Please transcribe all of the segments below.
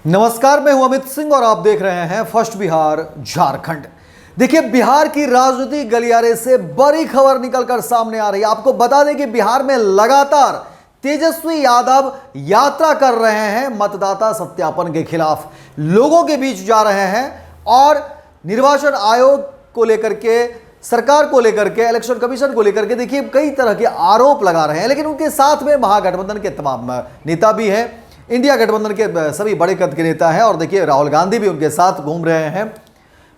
नमस्कार, मैं हूं अमित सिंह और आप देख रहे हैं फर्स्ट बिहार झारखंड। देखिए, बिहार की राजनीतिक गलियारे से बड़ी खबर निकलकर सामने आ रही है। आपको बता दें कि बिहार में लगातार तेजस्वी यादव यात्रा कर रहे हैं मतदाता सत्यापन के खिलाफ, लोगों के बीच जा रहे हैं और निर्वाचन आयोग को लेकर के, सरकार को लेकर के, इलेक्शन कमीशन को लेकर के देखिए कई तरह के आरोप लगा रहे हैं। लेकिन उनके साथ में महागठबंधन के तमाम नेता भी हैं, इंडिया गठबंधन के सभी बड़े कद के नेता हैं और देखिए राहुल गांधी भी उनके साथ घूम रहे हैं।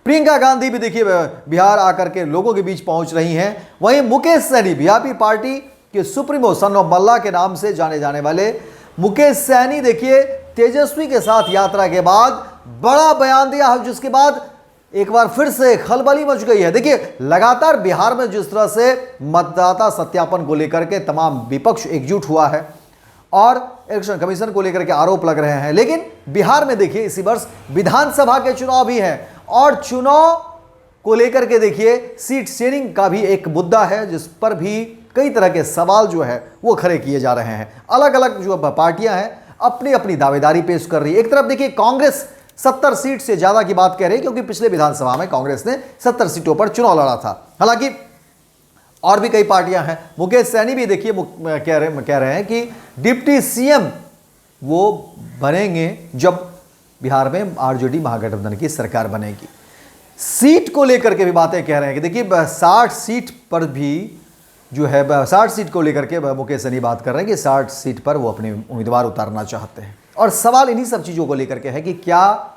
प्रियंका गांधी भी देखिए बिहार आकर के लोगों के बीच पहुंच रही हैं। वहीं मुकेश सहनी, बीजेपी पार्टी के सुप्रीमो सन ऑफ मल्ला के नाम से जाने जाने वाले मुकेश सहनी देखिए तेजस्वी के साथ यात्रा के बाद बड़ा बयान दिया है, जिसके बाद एक बार फिर से खलबली मच गई है। देखिए, लगातार बिहार में जिस तरह से मतदाता सत्यापन को लेकर के तमाम विपक्ष एकजुट हुआ है और इलेक्शन कमीशन को लेकर के आरोप लग रहे हैं, लेकिन बिहार में देखिए इसी वर्ष विधानसभा के चुनाव भी हैं और चुनाव को लेकर के देखिए सीट शेयरिंग का भी एक मुद्दा है, जिस पर भी कई तरह के सवाल जो है वो खड़े किए जा रहे हैं। अलग अलग जो पार्टियां हैं अपनी अपनी दावेदारी पेश कर रही है। एक तरफ देखिए कांग्रेस 70 सीट से ज्यादा की बात कह रही है, क्योंकि पिछले विधानसभा में कांग्रेस ने 70 सीटों पर चुनाव लड़ा था। हालांकि और भी कई पार्टियां हैं। मुकेश सहनी भी देखिए कह रहे हैं कि डिप्टी सीएम वो बनेंगे जब बिहार में आरजेडी महागठबंधन की सरकार बनेगी। सीट को लेकर के भी बातें कह रहे हैं कि देखिए 60 सीट पर भी जो है 60 सीट को लेकर के मुकेश सहनी बात कर रहे हैं कि 60 सीट पर वो अपने उम्मीदवार उतारना चाहते हैं। और सवाल इन्हीं सब चीज़ों को लेकर के है कि क्या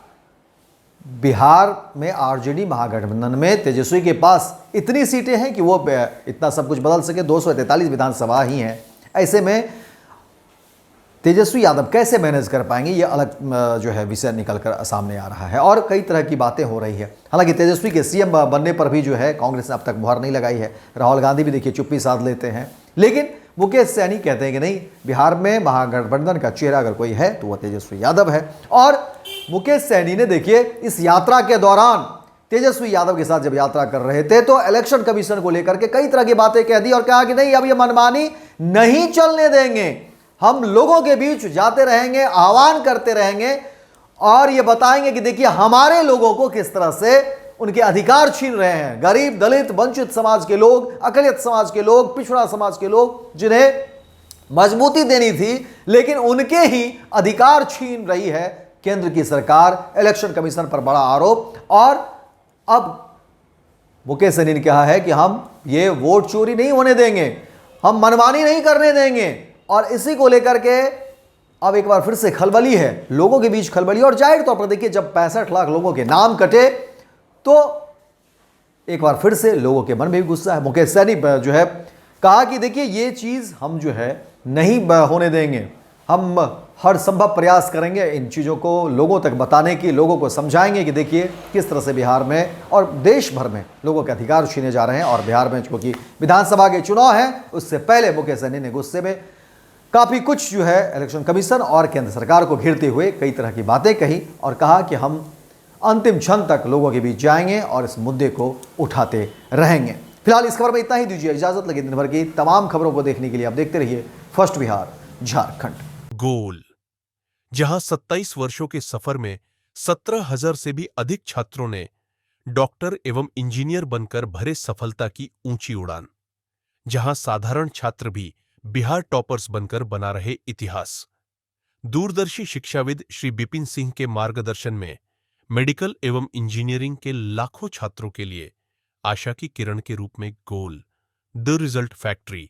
बिहार में आरजेडी महागठबंधन में तेजस्वी के पास इतनी सीटें हैं कि वो इतना सब कुछ बदल सके। 243 विधानसभा ही हैं, ऐसे में तेजस्वी यादव कैसे मैनेज कर पाएंगे, ये अलग जो है विषय निकलकर सामने आ रहा है और कई तरह की बातें हो रही है। हालांकि तेजस्वी के सीएम बनने पर भी जो है कांग्रेस ने अब तक मुहर नहीं लगाई है। राहुल गांधी भी देखिए चुप्पी साध लेते हैं, लेकिन मुकेश सहनी कहते हैं कि नहीं, बिहार में महागठबंधन का चेहरा अगर कोई है तो वह तेजस्वी यादव है। और मुकेश सहनी ने देखिए इस यात्रा के दौरान तेजस्वी यादव के साथ जब यात्रा कर रहे थे तो इलेक्शन कमीशन को लेकर के कई तरह की बातें कह दी और कहा कि नहीं, अब ये मनमानी नहीं चलने देंगे, हम लोगों के बीच जाते रहेंगे, आह्वान करते रहेंगे और ये बताएंगे कि देखिए हमारे लोगों को किस तरह से उनके अधिकार छीन रहे हैं। गरीब, दलित, वंचित समाज के लोग, अकलियत समाज के लोग, पिछड़ा समाज के लोग, जिन्हें मजबूती देनी थी लेकिन उनके ही अधिकार छीन रही है केंद्र की सरकार। इलेक्शन कमीशन पर बड़ा आरोप। और अब मुकेश सहनी ने कहा है कि हम ये वोट चोरी नहीं होने देंगे, हम मनमानी नहीं करने देंगे। और इसी को लेकर के अब एक बार फिर से खलबली है, लोगों के बीच खलबली। और जाहिर तौर पर देखिए जब 65 लाख लोगों के नाम कटे तो एक बार फिर से लोगों के मन में भी गुस्सा है। मुकेश सहनी जो है कहा कि देखिए ये चीज़ हम जो है नहीं होने देंगे, हम हर संभव प्रयास करेंगे इन चीज़ों को लोगों तक बताने की, लोगों को समझाएंगे कि देखिए किस तरह से बिहार में और देश भर में लोगों के अधिकार छीने जा रहे हैं। और बिहार में क्योंकि विधानसभा के चुनाव हैं, उससे पहले मुकेश सहनी ने गुस्से में काफ़ी कुछ जो है इलेक्शन कमीशन और केंद्र सरकार को घेरते हुए कई तरह की बातें कही और कहा कि हम अंतिम क्षण तक लोगों के बीच जाएंगे और इस मुद्दे को उठाते रहेंगे। फिलहाल इस खबर में इतना ही, दीजिए इजाजत। लगी दिन भर की तमाम खबरों को देखने के लिए आप देखते रहिए फर्स्ट बिहार झारखंड। गोल, जहां 27 वर्षों के सफर में 17,000 से भी अधिक छात्रों ने डॉक्टर एवं इंजीनियर बनकर भरे सफलता की ऊंची उड़ान, जहां साधारण छात्र भी बिहार टॉपर्स बनकर बना रहे इतिहास। दूरदर्शी शिक्षाविद श्री बिपिन सिंह के मार्गदर्शन में मेडिकल एवं इंजीनियरिंग के लाखों छात्रों के लिए आशा की किरण के रूप में गोल, द रिजल्ट फैक्ट्री।